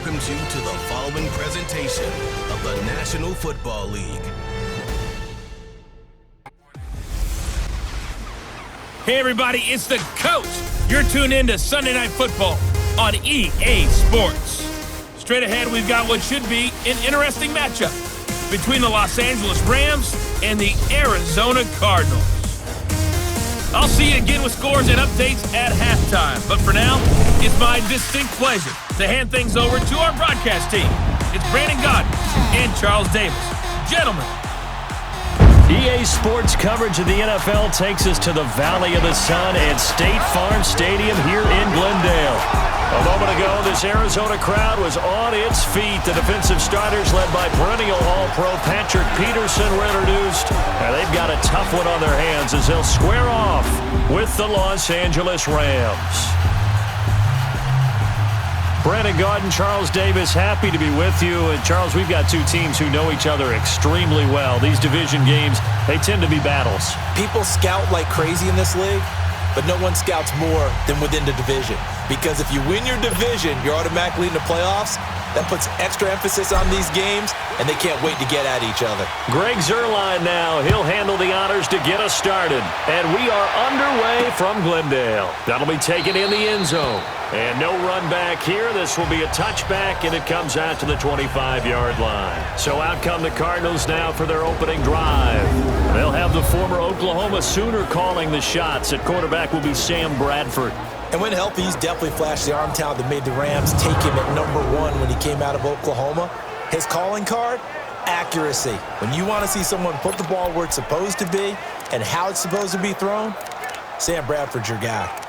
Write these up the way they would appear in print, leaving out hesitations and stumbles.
welcomes you to the following presentation of the National Football League. Hey everybody, it's the coach. You're tuned in to Sunday Night Football on EA Sports. Straight ahead, we've got what should be an interesting matchup between the Los Angeles Rams and the Arizona Cardinals. I'll see you again with scores and updates at halftime. But for now, it's my distinct pleasure to hand things over to our broadcast team. It's Brandon Godden and Charles Davis. Gentlemen. EA Sports coverage of the NFL takes us to the Valley of the Sun at State Farm Stadium here in Glendale. A moment ago, this Arizona crowd was on its feet. The defensive starters, led by perennial All-Pro Patrick Peterson, were introduced. And they've got a tough one on their hands as they'll square off with the Los Angeles Rams. Brandon Godden, Charles Davis, happy to be with you. And Charles, we've got two teams who know each other extremely well. These division games, they tend to be battles. People scout like crazy in this league, but no one scouts more than within the division. Because if you win your division, you're automatically in the playoffs. That puts extra emphasis on these games, and they can't wait to get at each other. Greg Zuerlein now. He'll handle the honors to get us started. And we are underway from Glendale. That'll be taken in the end zone. And no run back here. This will be a touchback, and it comes out to the 25-yard line. So out come the Cardinals now for their opening drive. They'll have the former Oklahoma Sooner calling the shots. At quarterback will be Sam Bradford. And when healthy, he's definitely flashed the arm talent that made the Rams take him at number one when he came out of Oklahoma. His calling card, accuracy. When you want to see someone put the ball where it's supposed to be and how it's supposed to be thrown, Sam Bradford's your guy.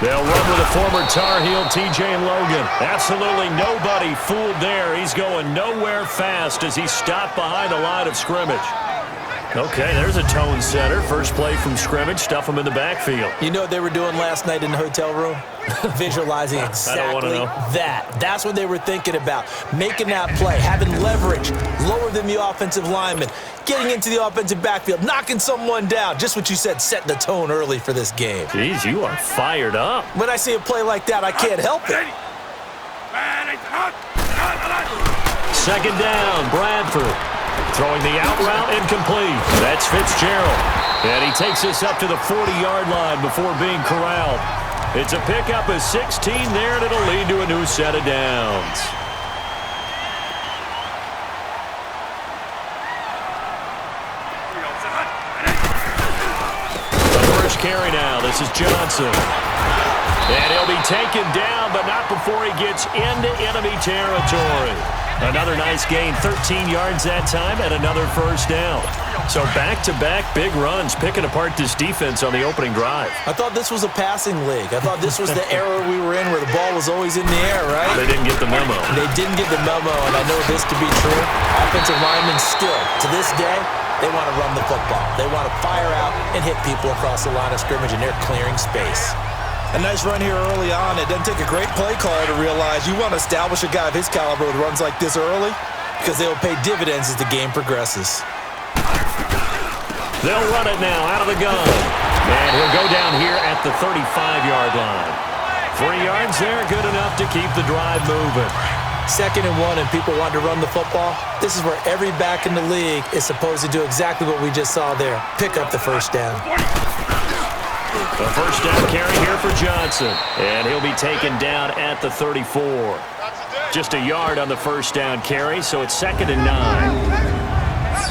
They'll run with a former Tar Heel, T.J. Logan. Absolutely nobody fooled there. He's going nowhere fast as he's stopped behind the line of scrimmage. Okay, there's a tone setter. First play from scrimmage. Stuff him in the backfield. You know what they were doing last night in the hotel room? Visualizing exactly that. That's what they were thinking about. Making that play, having leverage, lower than the offensive lineman, getting into the offensive backfield, knocking someone down. Just what you said, set the tone early for this game. Jeez, you are fired up. When I see a play like that, I can't help it. Second down, Bradford. Throwing the out route incomplete. That's Fitzgerald. And he takes us up to the 40-yard line before being corralled. It's a pickup of 16 there, and it'll lead to a new set of downs. The first carry now. This is Johnson. And he'll be taken down, but not before he gets into enemy territory. Another nice gain, 13 yards that time, and another first down. So back-to-back big runs, picking apart this defense on the opening drive. I thought this was a passing league. I thought this was the era we were in where the ball was always in the air, right? They didn't get the memo. They didn't get the memo, and I know this to be true. Offensive linemen still, to this day, they want to run the football. They want to fire out and hit people across the line of scrimmage, and they're clearing space. A nice run here early on. It doesn't take a great play caller to realize you want to establish a guy of his caliber with runs like this early because they will pay dividends as the game progresses. They'll run it now out of the gun. And he'll go down here at the 35-yard line. 3 yards there, good enough to keep the drive moving. 2nd and 1 and people want to run the football. This is where every back in the league is supposed to do exactly what we just saw there. Pick up the first down. The first down carry here for Johnson. And he'll be taken down at the 34. Just a yard on the first down carry, so it's 2nd and 9.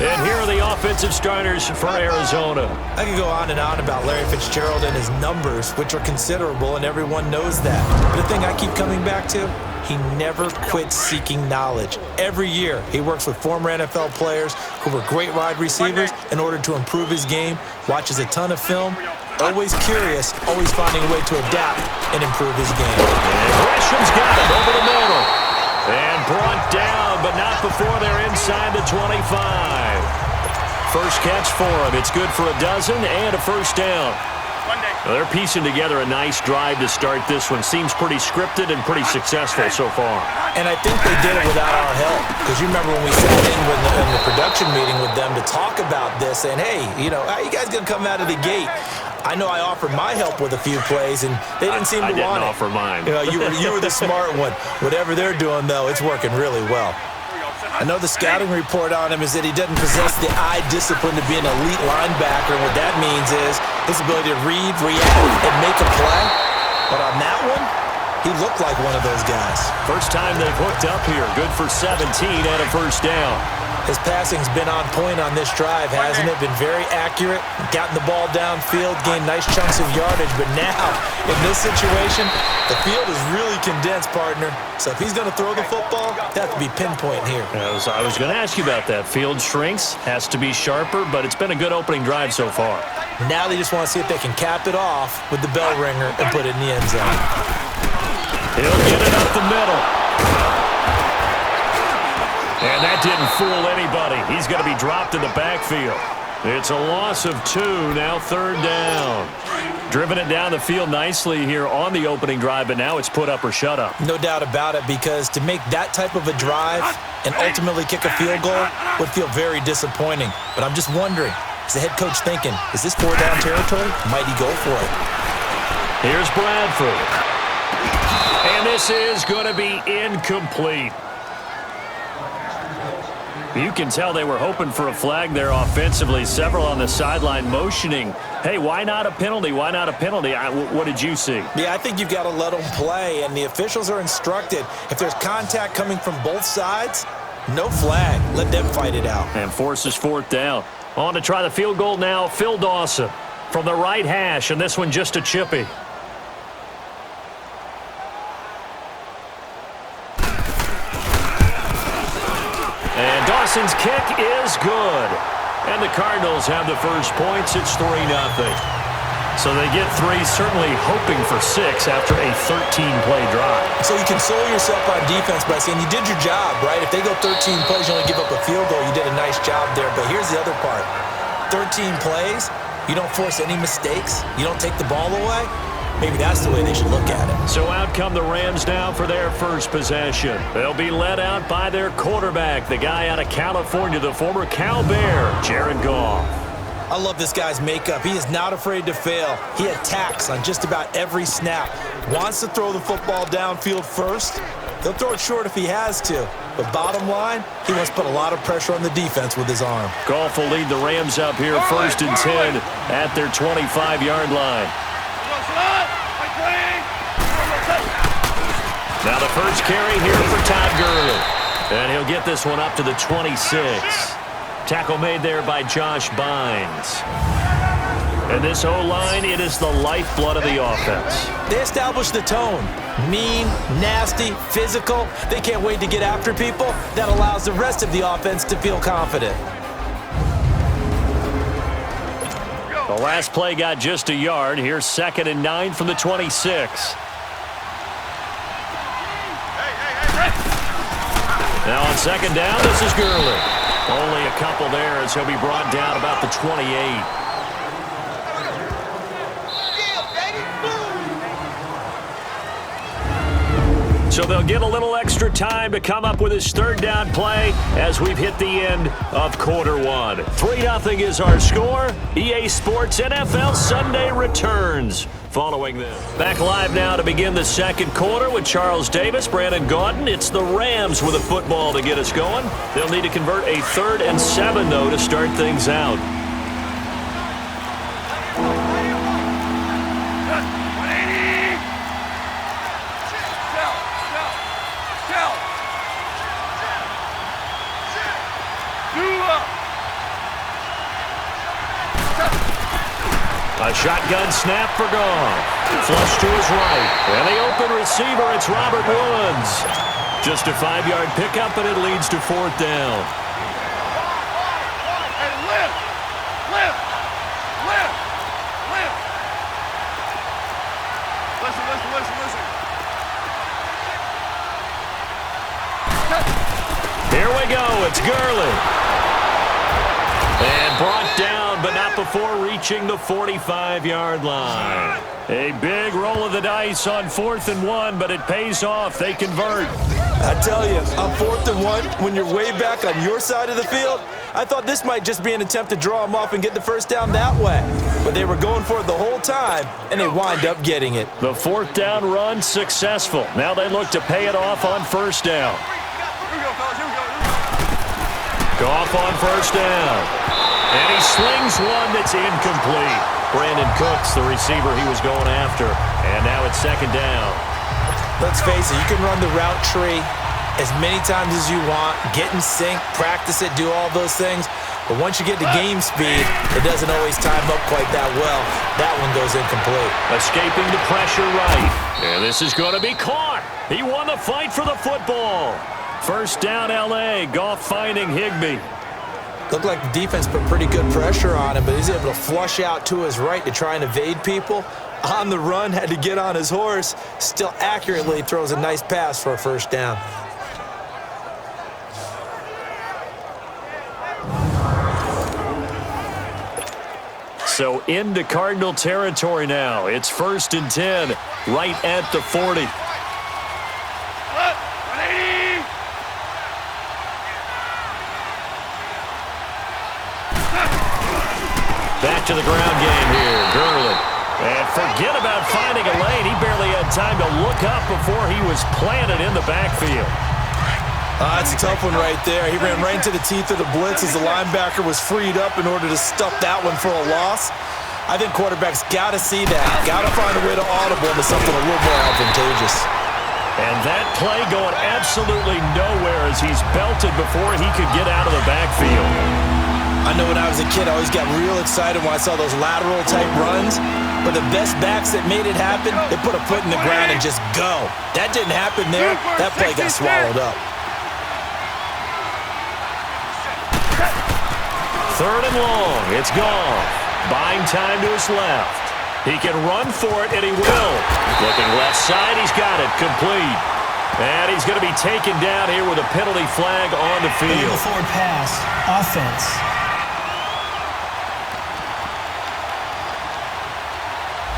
And here are the offensive starters for Arizona. I could go on and on about Larry Fitzgerald and his numbers, which are considerable, and everyone knows that. But the thing I keep coming back to, he never quits seeking knowledge. Every year, he works with former NFL players who were great wide receivers in order to improve his game, watches a ton of film, always curious, always finding a way to adapt and improve his game. And Gresham's got it over the middle. And brought down, but not before they're inside the 25. First catch for him. It's good for a dozen and a first down. Well, they're piecing together a nice drive to start this one. Seems pretty scripted and pretty successful so far. And I think they did it without our help. Because you remember when we sat in the production meeting with them to talk about this, saying, hey, how you guys going to come out of the gate? I know I offered my help with a few plays, and they didn't seem to want it. I didn't offer mine. You were the smart one. Whatever they're doing, though, it's working really well. I know the scouting report on him is that he doesn't possess the eye discipline to be an elite linebacker. And what that means is his ability to read, react, and make a play. But on that one, he looked like one of those guys. First time they've hooked up here. Good for 17 and a first down. His passing's been on point on this drive, hasn't it? Been very accurate, gotten the ball downfield, gained nice chunks of yardage. But now, in this situation, the field is really condensed, partner. So if he's going to throw the football, that has to be pinpoint here. I was going to ask you about that. Field shrinks, has to be sharper, but it's been a good opening drive so far. Now they just want to see if they can cap it off with the bell ringer and put it in the end zone. He'll get it up the middle. And that didn't fool anybody. He's going to be dropped in the backfield. It's a loss of 2, now third down. Driven it down the field nicely here on the opening drive, but now it's put up or shut up. No doubt about it, because to make that type of a drive and ultimately kick a field goal would feel very disappointing. But I'm just wondering, is the head coach thinking, is this 4-down territory? Might he go for it? Here's Bradford. And this is going to be incomplete. You can tell they were hoping for a flag there offensively. Several on the sideline motioning, hey, why not a penalty? Why not a penalty? What did you see? Yeah, I think you've got to let them play, and the officials are instructed, if there's contact coming from both sides, no flag. Let them fight it out. And forces fourth down. On to try the field goal now, Phil Dawson from the right hash, and this one just a chippy. And Dawson's kick is good. And the Cardinals have the first points. It's 3-0. So they get 3, certainly hoping for 6 after a 13-play drive. So you console yourself on defense by saying you did your job, right? If they go 13 plays, you only give up a field goal, you did a nice job there. But here's the other part. 13 plays, you don't force any mistakes, you don't take the ball away. Maybe that's the way they should look at it. So out come the Rams now for their first possession. They'll be led out by their quarterback, the guy out of California, the former Cal Bear, Jared Goff. I love this guy's makeup. He is not afraid to fail. He attacks on just about every snap. Wants to throw the football downfield first. He'll throw it short if he has to. But bottom line, he wants to put a lot of pressure on the defense with his arm. Goff will lead the Rams up here first and 10 at their 25-yard line. Now the first carry here for Todd Gurley. And he'll get this one up to the 26. Tackle made there by Josh Bynes. And this O-line, it is the lifeblood of the offense. They establish the tone. Mean, nasty, physical. They can't wait to get after people. That allows the rest of the offense to feel confident. The last play got just a yard. Here's 2nd and 9 from the 26. Now on 2nd down, this is Gurley. Only a couple there as he'll be brought down about the 28. So they'll get a little extra time to come up with his 3rd down play as we've hit the end of quarter 1. 3-0 is our score. EA Sports NFL Sunday returns following this. Back live now to begin the 2nd quarter with Charles Davis, Brandon Gaudin. It's the Rams with a football to get us going. They'll need to convert a 3rd and 7, though, to start things out. A shotgun snap for Goff. Flush to his right. And the open receiver, it's Robert Woods. Just a 5-yard pickup, and it leads to 4th down. Hey, lift! Listen. Here we go. It's Gurley. And brought down, but not before reaching the 45-yard line. A big roll of the dice on 4th and 1, but it pays off. They convert. I tell you, on 4th and 1, when you're way back on your side of the field, I thought this might just be an attempt to draw them off and get the first down that way. But they were going for it the whole time, and they wind up getting it. The 4th down run successful. Now they look to pay it off on 1st down. Goff on 1st down. And he slings one that's incomplete. Brandon Cooks, the receiver he was going after. And now it's 2nd down. Let's face it, you can run the route tree as many times as you want, get in sync, practice it, do all those things. But once you get to game speed, it doesn't always time up quite that well. That one goes incomplete. Escaping the pressure right. And this is going to be caught. He won the fight for the football. 1st down, L.A. Goff finding Higbee. Looked like the defense put pretty good pressure on him, but he's able to flush out to his right to try and evade people. On the run, had to get on his horse. Still accurately throws a nice pass for a 1st down. So into Cardinal territory now. It's 1st and 10, right at the 40. Back to the ground game here, Gurley. And forget about finding a lane. He barely had time to look up before he was planted in the backfield. That's a tough one right there. He ran right into the teeth of the blitz as the linebacker was freed up in order to stuff that one for a loss. I think quarterbacks got to see that. Got to find a way to audible into something a little more advantageous. And that play going absolutely nowhere as he's belted before he could get out of the backfield. I know when I was a kid, I always got real excited when I saw those lateral-type runs. But the best backs that made it happen, they put a foot in the ground and just go. That didn't happen there. That play got swallowed up. 3rd and long. It's gone. Buying time to his left. He can run for it, and he will. Looking left side, he's got it. Complete. And he's going to be taken down here with a penalty flag on the field. Illegal forward pass. Offense.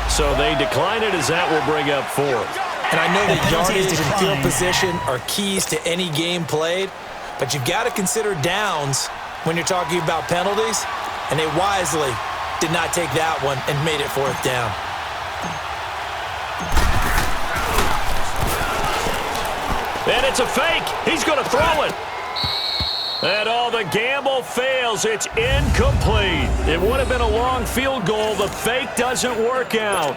So they decline it as that will bring up 4th. And I know that yardage and field position are keys to any game played, but you've got to consider downs when you're talking about penalties, and they wisely did not take that one and made it 4th down. And it's a fake. He's going to throw it. And all the gamble fails. It's incomplete. It would have been a long field goal. The fake doesn't work out.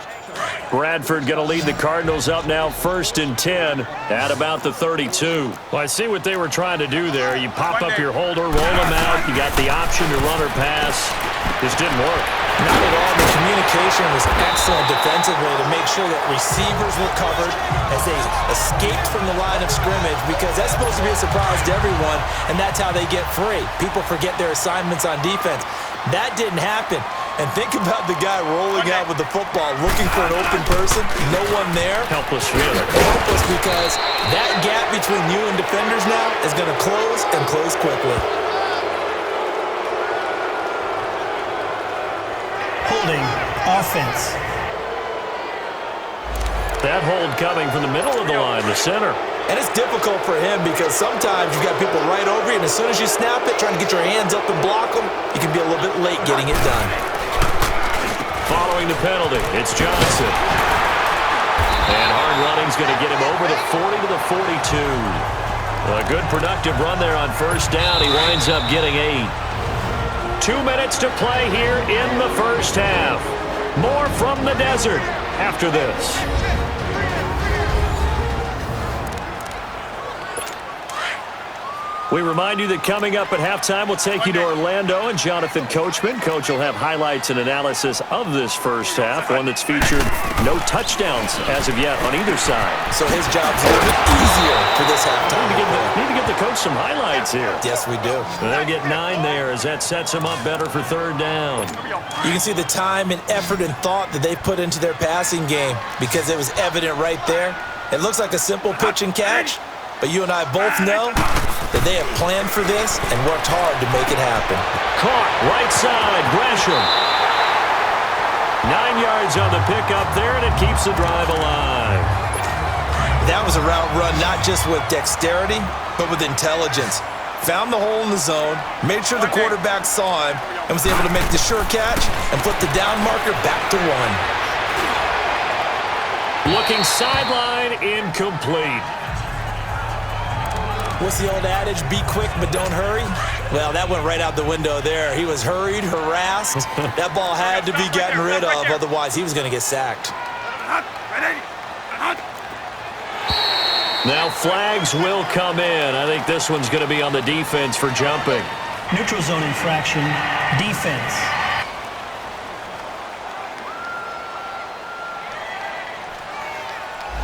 Bradford going to lead the Cardinals up now 1st and 10 at about the 32. Well, I see what they were trying to do there. You pop up your holder, roll them out. You got the option to run or pass. This didn't work. Not at all. The communication was excellent defensively to make sure that receivers were covered as they escaped from the line of scrimmage, because that's supposed to be a surprise to everyone, and that's how they get free. People forget their assignments on defense. That didn't happen. And think about the guy rolling out with the football, looking for an open person, no one there. Helpless, really. Helpless, because that gap between you and defenders now is going to close and close quickly. Holding. Offense. That hold coming from the middle of the line, the center. And it's difficult for him because sometimes you've got people right over you, and as soon as you snap it, trying to get your hands up and block them, you can be a little bit late getting it done. Following the penalty, it's Johnson. And hard running's going to get him over the 40 to the 42. A good productive run there on 1st down. He winds up getting 8. 2 minutes to play here in the 1st half. More from the desert after this. We remind you that coming up at halftime, we'll take you to Orlando and Jonathan Coachman. Coach will have highlights and analysis of this 1st half, one that's featured no touchdowns as of yet on either side. So his job's a little bit easier for this halftime. Need to get the coach some highlights here. Yes, we do. And they'll get 9 there as that sets them up better for 3rd down. You can see the time and effort and thought that they put into their passing game because it was evident right there. It looks like a simple pitch and catch, but you and I both know that they have planned for this and worked hard to make it happen. Caught right side, Gresham. 9 yards on the pickup there, and it keeps the drive alive. That was a route run not just with dexterity, but with intelligence. Found the hole in the zone, made sure the quarterback saw him, and was able to make the sure catch and flip the down marker back to 1. Looking sideline, incomplete. What's the old adage? Be quick, but don't hurry? Well, that went right out the window there. He was hurried, harassed. That ball had to be gotten rid of, otherwise he was going to get sacked. Now flags will come in. I think this one's going to be on the defense for jumping. Neutral zone infraction, defense.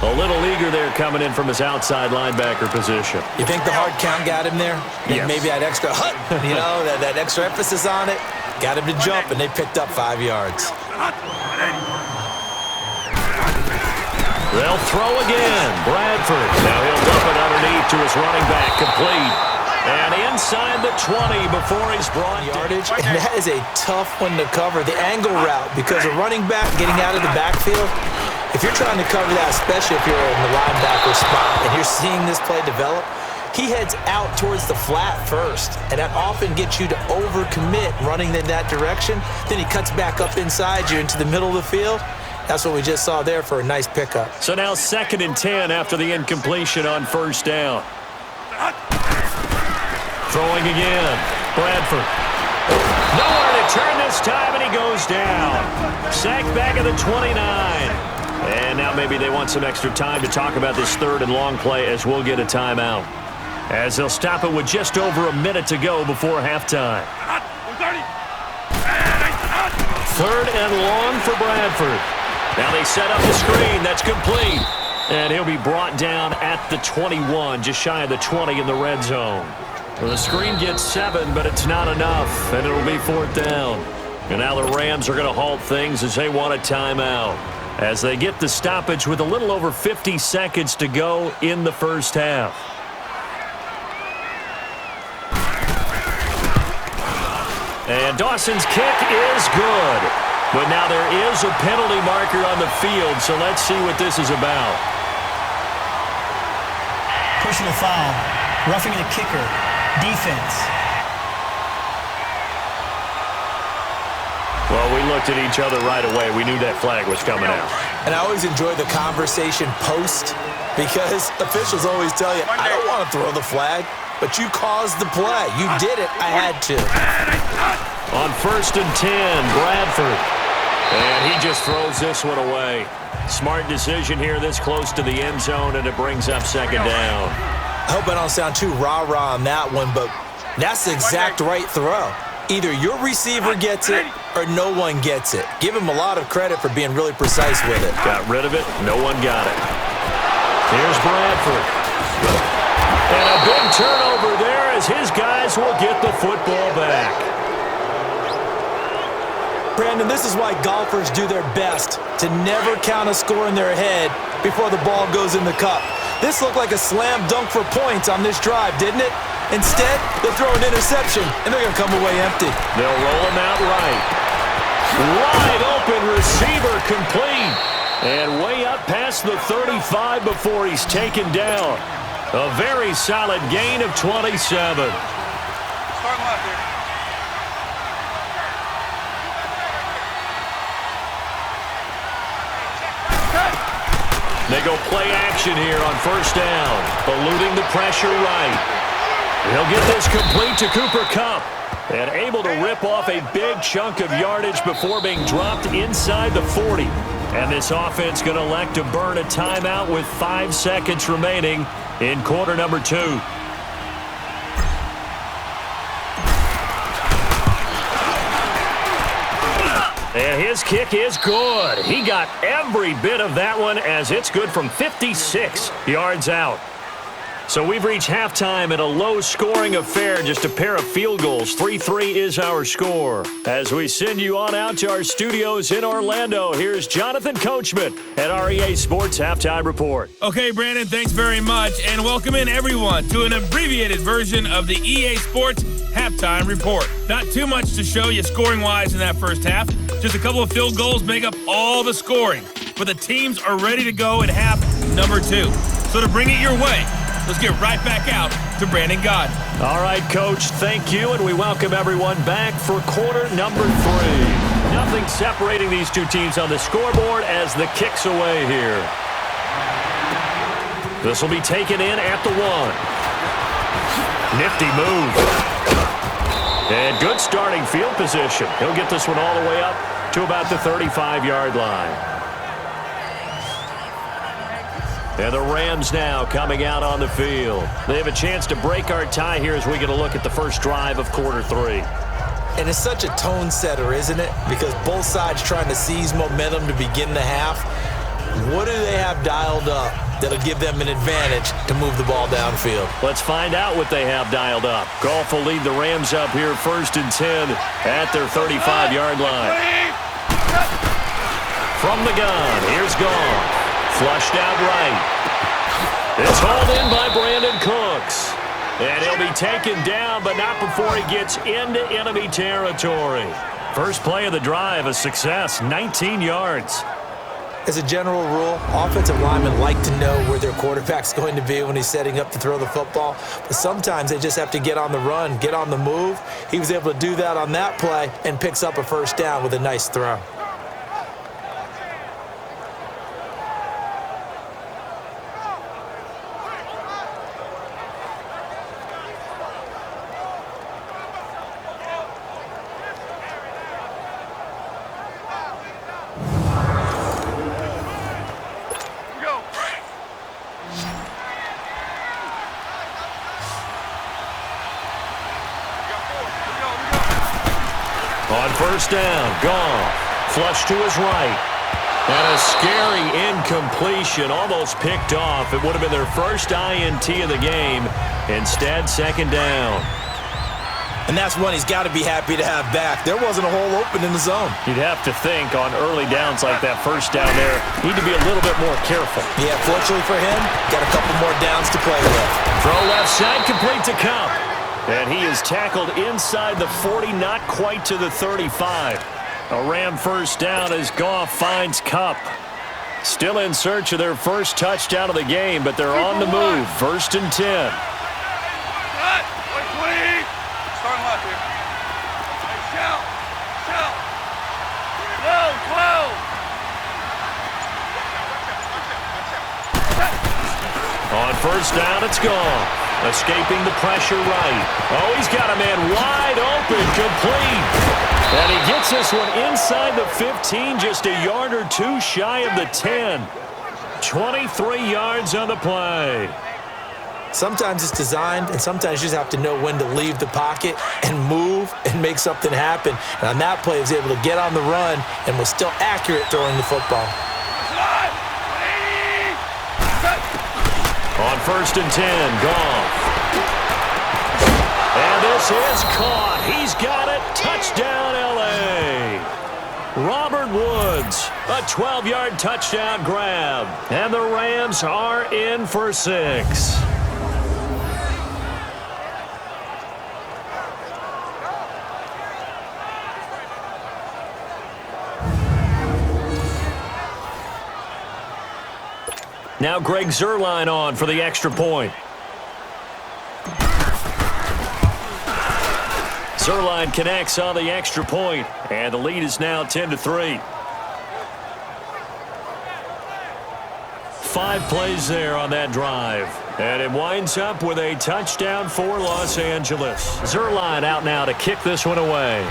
A little eager there coming in from his outside linebacker position. You think the hard count got him there? Yes. Maybe that extra that extra emphasis on it got him to jump, and they picked up 5 yards. They'll throw again. Bradford. Now he'll dump it underneath to his running back, complete. And inside the 20 before he's brought yardage. And that is a tough one to cover, the angle route, because a running back getting out of the backfield, if you're trying to cover that, especially if you're in the linebacker spot and you're seeing this play develop, he heads out towards the flat first, and that often gets you to overcommit running in that direction. Then he cuts back up inside you into the middle of the field. That's what we just saw there for a nice pickup. So now 2nd and 10 after the incompletion on 1st down. Throwing again. Bradford. Nowhere to turn this time, and he goes down. Sacked back at the 29. And now maybe they want some extra time to talk about this 3rd and long play as we'll get a timeout. As they'll stop it with just over a minute to go before halftime. 3rd and long for Bradford. Now they set up the screen. That's complete. And he'll be brought down at the 21, just shy of the 20 in the red zone. Well, the screen gets 7, but it's not enough, and it'll be 4th down. And now the Rams are going to halt things as they want a timeout, as they get the stoppage with a little over 50 seconds to go in the 1st half. And Dawson's kick is good. But now there is a penalty marker on the field, so let's see what this is about. Personal foul, roughing the kicker, defense. Well, we looked at each other right away. We knew that flag was coming out. And I always enjoy the conversation post, because officials always tell you, I don't want to throw the flag, but you caused the play. You did it. I had to. On 1st and 10, Bradford. And he just throws this one away. Smart decision here this close to the end zone, and it brings up 2nd down. I hope I don't sound too rah-rah on that one, but that's the exact right throw. Either your receiver gets it or no one gets it. Give him a lot of credit for being really precise with it. Got rid of it. No one got it. Here's Bradford. And a big turnover there as his guys will get the football back. Brandon, this is why golfers do their best to never count a score in their head before the ball goes in the cup. This looked like a slam dunk for points on this drive, didn't it? Instead, they'll throw an interception, and they're going to come away empty. They'll roll him out right. Wide open receiver complete. And way up past the 35 before he's taken down. A very solid gain of 27. They go play action here on 1st down, eluding the pressure right. He'll get this complete to Cooper Kupp, and able to rip off a big chunk of yardage before being dropped inside the 40. And this offense going to elect to burn a timeout with 5 seconds remaining in quarter number 2. And his kick is good. He got every bit of that one as it's good from 56 yards out. So we've reached halftime in a low-scoring affair, just a pair of field goals. 3-3 is our score. As we send you on out to our studios in Orlando, here's Jonathan Coachman at REA Sports Halftime Report. Okay, Brandon, thanks very much, and welcome in everyone to an abbreviated version of the EA Sports halftime report. Not too much to show you scoring-wise in that first half. Just a couple of field goals make up all the scoring. But the teams are ready to go in half number 2. So to bring it your way, let's get right back out to Brandon God. All right, Coach, thank you, and we welcome everyone back for quarter number 3. Nothing separating these two teams on the scoreboard as the kick's away here. This will be taken in at the 1. Nifty move. And good starting field position. He'll get this one all the way up to about the 35-yard line. And the Rams now coming out on the field. They have a chance to break our tie here as we get a look at the first drive of quarter 3. And it's such a tone setter, isn't it? Because both sides trying to seize momentum to begin the half. What do they have dialed up that'll give them an advantage to move the ball downfield? Let's find out what they have dialed up. Goff will lead the Rams up here 1st and 10 at their 35-yard line. From the gun, here's Goff. Flushed out right. It's hauled in by Brandon Cooks. And he'll be taken down, but not before he gets into enemy territory. First play of the drive, a success, 19 yards. As a general rule, offensive linemen like to know where their quarterback's going to be when he's setting up to throw the football. But sometimes they just have to get on the run, get on the move. He was able to do that on that play and picks up a first down with a nice throw. On first down, Goff. Flush to his right. And a scary incompletion, almost picked off. It would have been their first INT of the game. Instead, second down. And that's one he's got to be happy to have back. There wasn't a hole open in the zone. You'd have to think on early downs like that first down there, need to be a little bit more careful. Yeah, fortunately for him, got a couple more downs to play with. Throw left side, complete to Cup. And he is tackled inside the 40, not quite to the 35. A Ram first down as Goff finds Cup. Still in search of their first touchdown of the game, but they're on the move. 1st and 10. On first down, it's Goff. Escaping the pressure right. Oh, he's got a man wide open, complete. And he gets this one inside the 15, just a yard or two shy of the 10. 23 yards on the play. Sometimes it's designed, and sometimes you just have to know when to leave the pocket and move and make something happen. And on that play, he was able to get on the run and was still accurate throwing the football. On 1st and 10, Goff. And this is caught. He's got it. Touchdown, L.A. Robert Woods, a 12-yard touchdown grab. And the Rams are in for 6. Now Greg Zuerlein on for the extra point. Zuerlein connects on the extra point, and the lead is now 10-3. 5 plays there on that drive, and it winds up with a touchdown for Los Angeles. Zuerlein out now to kick this one away.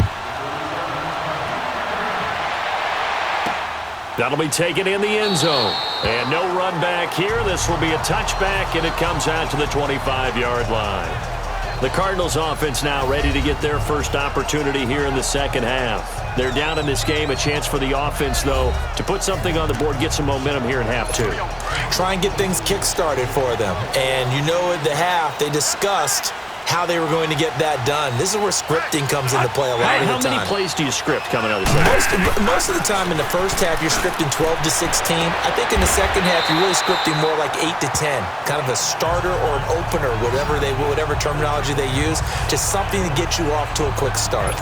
That'll be taken in the end zone. And no run back here. This will be a touchback, and it comes out to the 25-yard line. The Cardinals offense now ready to get their first opportunity here in the second half. They're down in this game. A chance for the offense, though, to put something on the board, get some momentum here in half 2. Try and get things kick-started for them. And you know at the half, they discussed how they were going to get that done. This is where scripting comes into play a lot of the time. How many plays do you script coming out of the second? Most of the time in the first half, you're scripting 12 to 16. I think in the second half, you're really scripting more like 8 to 10. Kind of a starter or an opener, whatever terminology they use, just something to get you off to a quick start.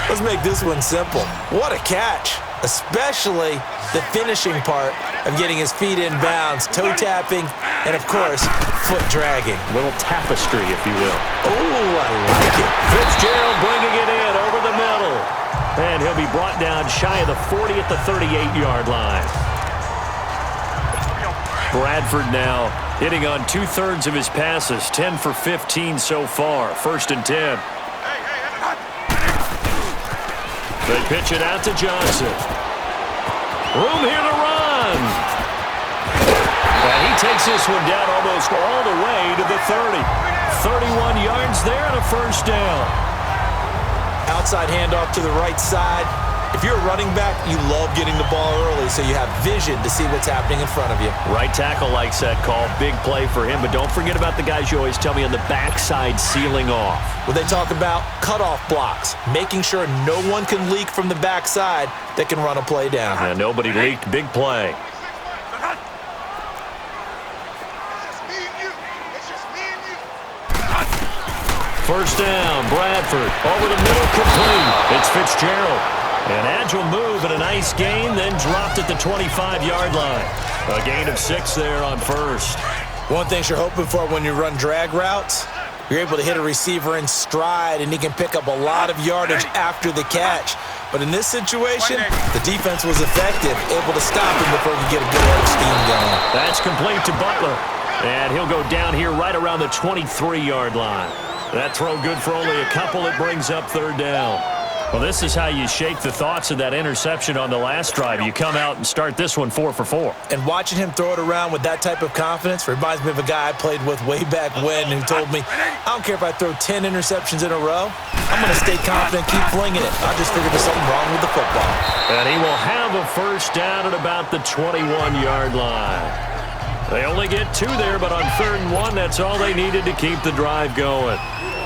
Let's make this one simple. What a catch, especially the finishing part of getting his feet in bounds, toe tapping, and of course, foot dragging. A little tapestry, if you will. Oh, I like it. Fitzgerald bringing it in over the middle. And he'll be brought down shy of the 40 at the 38-yard line. Bradford now hitting on 2/3 of his passes, 10 for 15 so far. 1st and 10. They pitch it out to Johnson. Room here to run. And he takes this one down almost all the way to the 30. 31 yards there and a 1st down. Outside handoff to the right side. If you're a running back, you love getting the ball early so you have vision to see what's happening in front of you. Right tackle likes that call. Big play for him. But don't forget about the guys you always tell me on the backside sealing off. Well, they talk about cutoff blocks, making sure no one can leak from the backside that can run a play down. And nobody leaked. Big play. First down, Bradford. Over the middle, complete. It's Fitzgerald. An agile move and a nice gain, then dropped at the 25-yard line. A gain of 6 there on 1st. One thing you're hoping for when you run drag routes, you're able to hit a receiver in stride, and he can pick up a lot of yardage after the catch. But in this situation, the defense was effective, able to stop him before he could get a good head of steam going. That's complete to Butler. And he'll go down here right around the 23-yard line. That throw good for only a couple. It brings up 3rd down. Well, this is how you shake the thoughts of that interception on the last drive. You come out and start this one 4 for 4. And watching him throw it around with that type of confidence reminds me of a guy I played with way back when who told me, I don't care if I throw 10 interceptions in a row, I'm going to stay confident, keep flinging it. I just figured there's something wrong with the football. And he will have a 1st down at about the 21-yard line. They only get 2 there, but on 3rd and 1, that's all they needed to keep the drive going.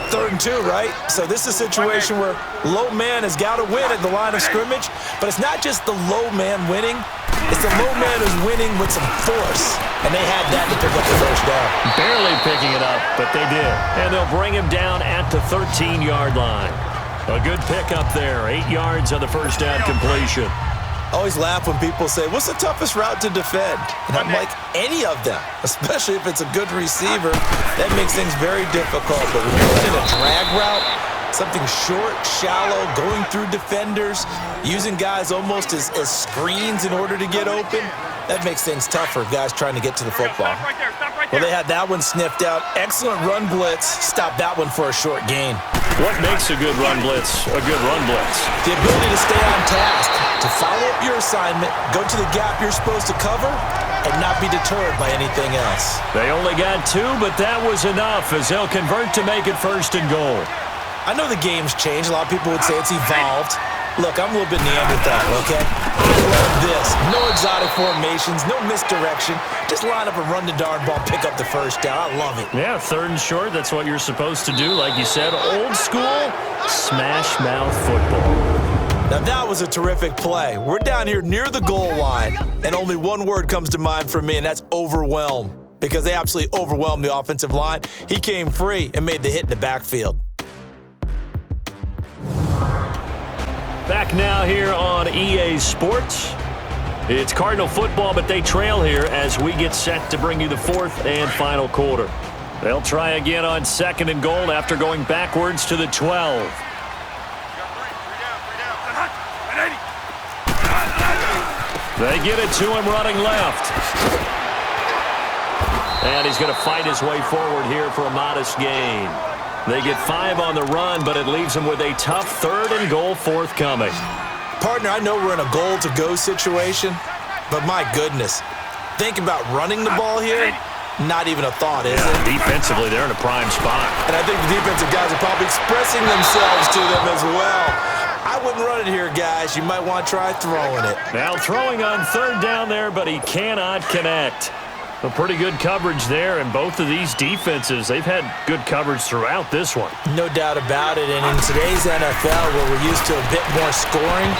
3rd and 2, right? So this is a situation where low man has got to win at the line of scrimmage, but it's not just the low man winning. It's the low man who's winning with some force, and they had that to pick up the 1st down. Barely picking it up, but they did. And they'll bring him down at the 13-yard line. A good pickup there, 8 yards on the 1st down completion. I always laugh when people say, what's the toughest route to defend? And I'm like, any of them, especially if it's a good receiver. That makes things very difficult. But when you're running a drag route, something short, shallow, going through defenders, using guys almost as screens in order to get open, that makes things tougher for guys trying to get to the football. Well, they had that one sniffed out. Excellent run blitz. Stopped that one for a short gain. What makes a good run blitz a good run blitz? The ability to stay on task, to follow up your assignment, go to the gap you're supposed to cover, and not be deterred by anything else. They only got 2, but that was enough as they'll convert to make it 1st and goal. I know the game's changed. A lot of people would say it's evolved. Look, I'm a little bit Neanderthal, okay? I love this. No exotic formations, no misdirection. Just line up and run the darn ball, pick up the 1st down. I love it. Yeah, 3rd and short, that's what you're supposed to do. Like you said, old school, smash mouth football. Now that was a terrific play. We're down here near the goal line, and only one word comes to mind for me, and that's overwhelm. Because they absolutely overwhelmed the offensive line. He came free and made the hit in the backfield. Back now here on EA Sports. It's Cardinal football, but they trail here as we get set to bring you the 4th and final quarter. They'll try again on 2nd and goal after going backwards to the 12. They get it to him running left. And he's going to fight his way forward here for a modest gain. They get 5 on the run, but it leaves them with a tough 3rd and goal forthcoming. Partner, I know we're in a goal-to-go situation, but my goodness. Think about running the ball here. Not even a thought, is it? Defensively, they're in a prime spot. And I think the defensive guys are probably expressing themselves to them as well. I wouldn't run it here, guys. You might want to try throwing it. Now throwing on 3rd down there, but he cannot connect. A pretty good coverage there, and both of these defenses, they've had good coverage throughout this one. No doubt about it, and in today's NFL, where we're used to a bit more scoring,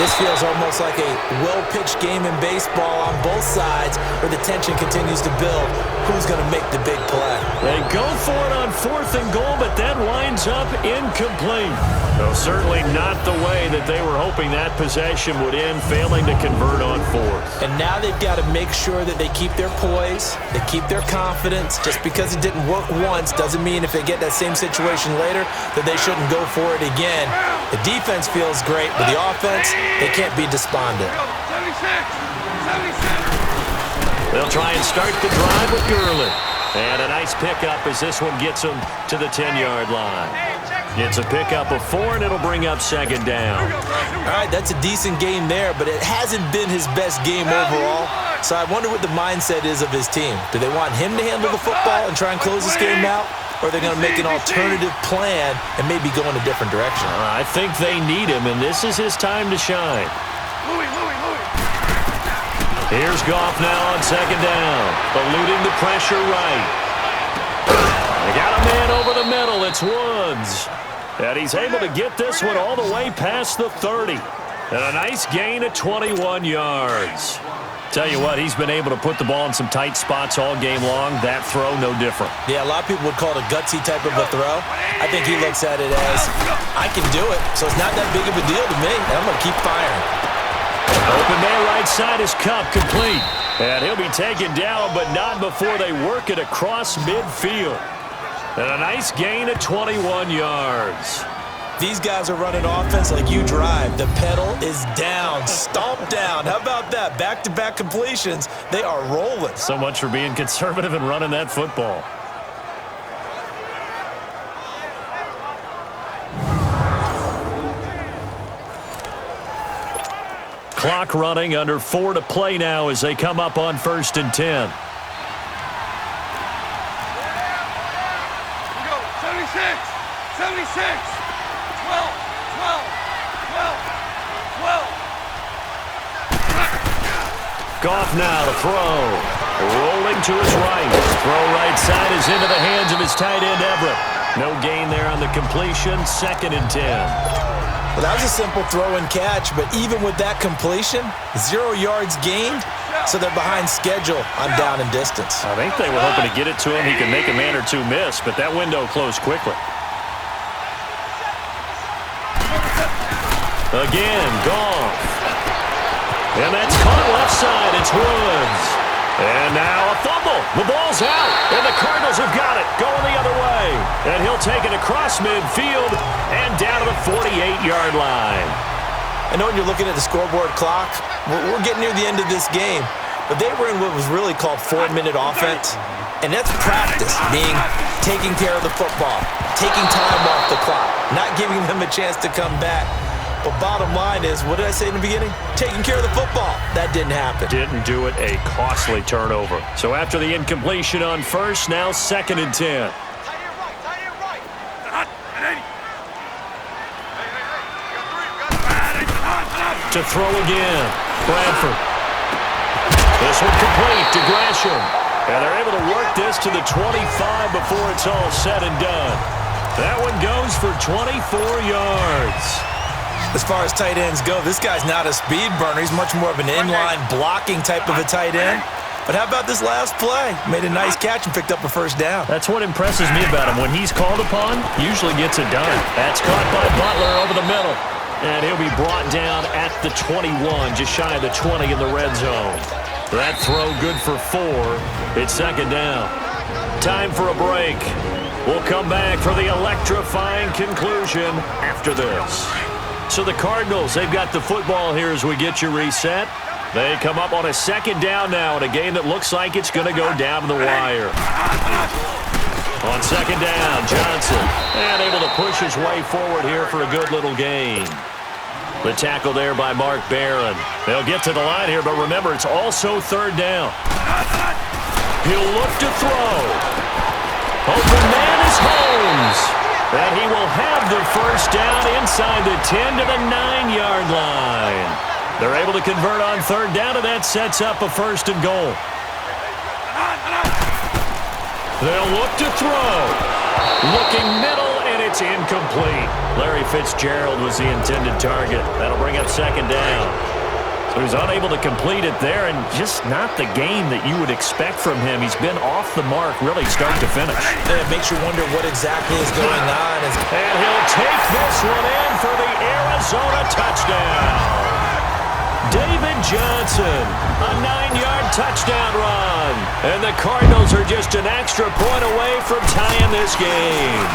this feels almost like a well-pitched game in baseball on both sides where the tension continues to build. Who's going to make the big play? They go for it on 4th and goal, but that winds up incomplete. Well, certainly not the way that they were hoping that possession would end, failing to convert on 4th. And now they've got to make sure that they keep their poise, they keep their confidence. Just because it didn't work once doesn't mean if they get that same situation later that they shouldn't go for it again. The defense feels great, but the offense, they can't be despondent. 76. They'll try and start the drive with Gurley. And a nice pickup as this one gets them to the 10-yard line. It's a pickup of 4, and it'll bring up 2nd down. All right, that's a decent game there, but it hasn't been his best game overall. So I wonder what the mindset is of his team. Do they want him to handle the football and try and close this game out? Or are they going to make an alternative plan and maybe go in a different direction? I think they need him, and this is his time to shine. Here's Goff now on 2nd down, eluding the pressure right. They got a man over the middle. It's Woods. And he's able to get this one all the way past the 30. And a nice gain of 21 yards. Tell you what, he's been able to put the ball in some tight spots all game long. That throw, no different. Yeah, a lot of people would call it a gutsy type of a throw. I think he looks at it as, I can do it, so it's not that big of a deal to me, and I'm going to keep firing. Open man right side is Cup, complete. And he'll be taken down, but not before they work it across midfield. And a nice gain of 21 yards. These guys are running offense like you drive. The pedal is down, stomp down. How about that? Back-to-back completions. They are rolling. So much for being conservative and running that football. Clock running, under 4 to play now as they come up on 1st and 10. We go, 76, 76, 12, 12, 12, 12. Goff now to throw. Rolling to his right. Throw right side is into the hands of his tight end, Everett. No gain there on the completion. 2nd and 10. Well, that was a simple throw and catch, but even with that completion, 0 yards gained, so they're behind schedule on down and distance. I think they were hoping to get it to him. He could make a man or two miss, but that window closed quickly. Again, Goff. And that's caught left side. It's Woods. And now a fumble. The ball's out. And the Cardinals have got it. Going the other way. And he'll take it across midfield and down to the 48-yard line. I know when you're looking at the scoreboard clock, we're getting near the end of this game. But they were in what was really called 4-minute offense. And that's practice, being taking care of the football, taking time off the clock, not giving them a chance to come back. But bottom line is, what did I say in the beginning? Taking care of the football. That didn't happen. Didn't do it. A costly turnover. So after the incompletion on 1st, now 2nd and 10. To throw again. Bradford. This one complete to Gresham. And they're able to work this to the 25 before it's all said and done. That one goes for 24 yards. As far as tight ends go, this guy's not a speed burner. He's much more of an inline blocking type of a tight end. But how about this last play? Made a nice catch and picked up a 1st down. That's what impresses me about him. When he's called upon, usually gets it done. That's caught by Butler over the middle. And he'll be brought down at the 21, just shy of the 20 in the red zone. That throw good for 4. It's 2nd down. Time for a break. We'll come back for the electrifying conclusion after this. So the Cardinals, they've got the football here as we get you reset. They come up on a 2nd down now in a game that looks like it's going to go down to the wire. On 2nd down, Johnson, and able to push his way forward here for a good little gain. The tackle there by Mark Barron. They'll get to the line here, but remember, it's also 3rd down. He'll look to throw. Open man is Holmes. And he will have the 1st down inside the 10 to the 9-yard line. They're able to convert on 3rd down, and that sets up a 1st and goal. They'll look to throw. Looking middle, and it's incomplete. Larry Fitzgerald was the intended target. That'll bring up second down. So he's unable to complete it there, and just not the game that you would expect from him. He's been off the mark really start to finish. It makes you wonder what exactly is going on. And he'll take this one in for the Arizona touchdown. David Johnson, a 9-yard touchdown run. And the Cardinals are just an extra point away from tying this game.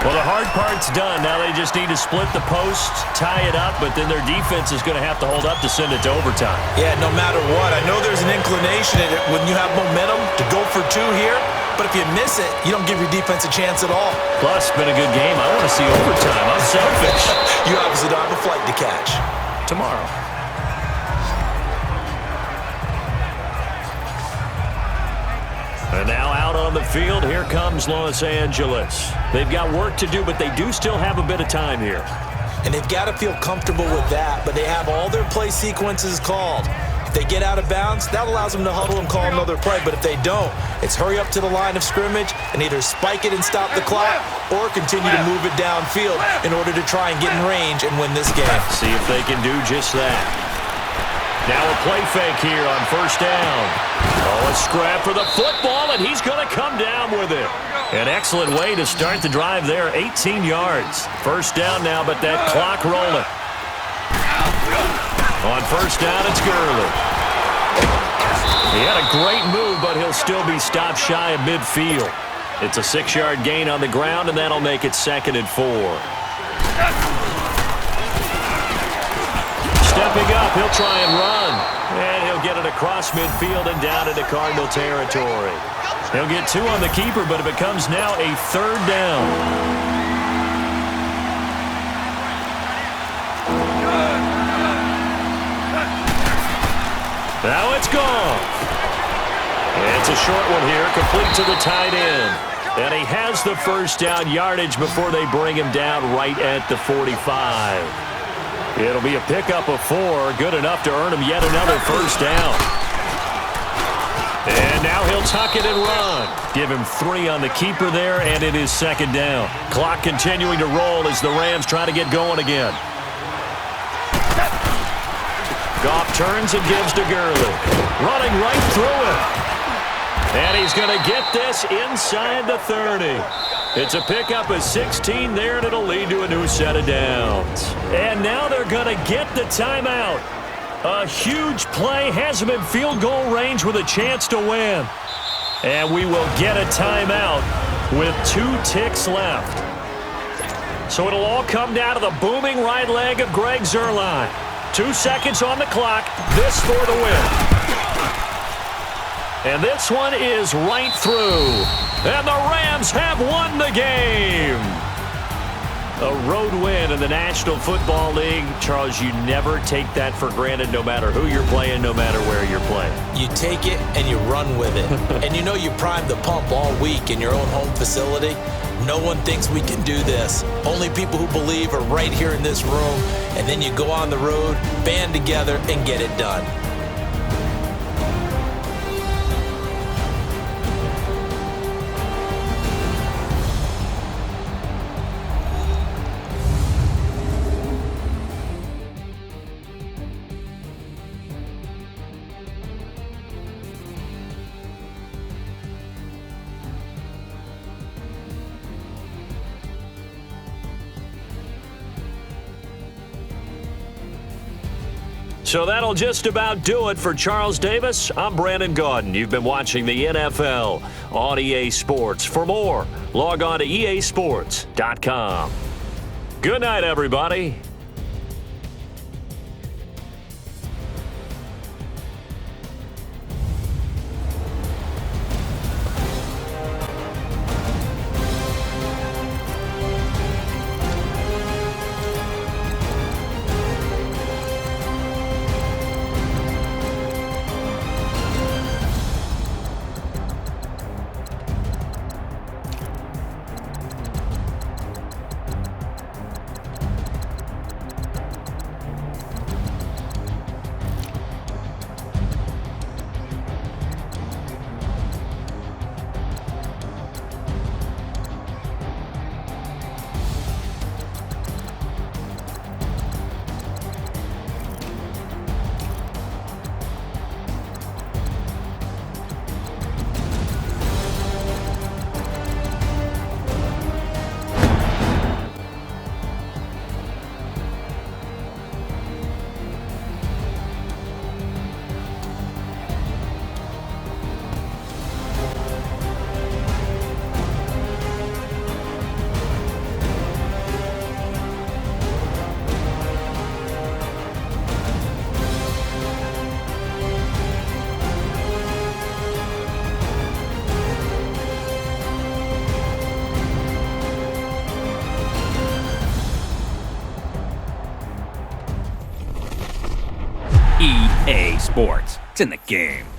Well, the hard part's done. Now they just need to split the post, tie it up, but then their defense is going to have to hold up to send it to overtime. Yeah, no matter what. I know there's an inclination in it when you have momentum to go for two here, but if you miss it, you don't give your defense a chance at all. Plus, it's been a good game. I want to see overtime. I'm selfish. You obviously don't have a flight to catch. Tomorrow. And now out on the field, here comes Los Angeles. They've got work to do, but they do still have a bit of time here. And they've got to feel comfortable with that, but they have all their play sequences called. If they get out of bounds, that allows them to huddle and call another play. But if they don't, it's hurry up to the line of scrimmage and either spike it and stop the clock or continue to move it downfield in order to try and get in range and win this game. See if they can do just that. Now a play fake here on first down. Oh, a scrap for the football, and he's going to come down with it. An excellent way to start the drive there, 18 yards. First down now, but that clock rolling. On first down, it's Gurley. He had a great move, but he'll still be stopped shy of midfield. It's a 6-yard gain on the ground, and that'll make it 2nd and 4. Stepping up, he'll try and run. And he'll get it across midfield and down into Cardinal territory. He'll get 2 on the keeper, but it becomes now a 3rd down. Now it's gone. It's a short one here, complete to the tight end. And he has the first down yardage before they bring him down right at the 45. It'll be a pickup of 4, good enough to earn him yet another first down. And now he'll tuck it and run. Give him 3 on the keeper there, and it is 2nd down. Clock continuing to roll as the Rams try to get going again. Goff turns and gives to Gurley. Running right through it. And he's going to get this inside the 30. It's a pickup of 16 there, and it'll lead to a new set of downs. And now they're going to get the timeout. A huge play has them in field goal range with a chance to win. And we will get a timeout with 2 ticks left. So it'll all come down to the booming right leg of Greg Zuerlein. 2 seconds on the clock. This for the win. And this one is right through. And the Rams have won the game. A road win in the National Football League. Charles, you never take that for granted no matter who you're playing, no matter where you're playing. You take it and you run with it. And you know you primed the pump all week in your own home facility. No one thinks we can do this. Only people who believe are right here in this room. And then you go on the road, band together, and get it done. So that'll just about do it for Charles Davis. I'm Brandon Gaudin. You've been watching the NFL on EA Sports. For more, log on to easports.com. Good night, everybody. Sports. It's in the game.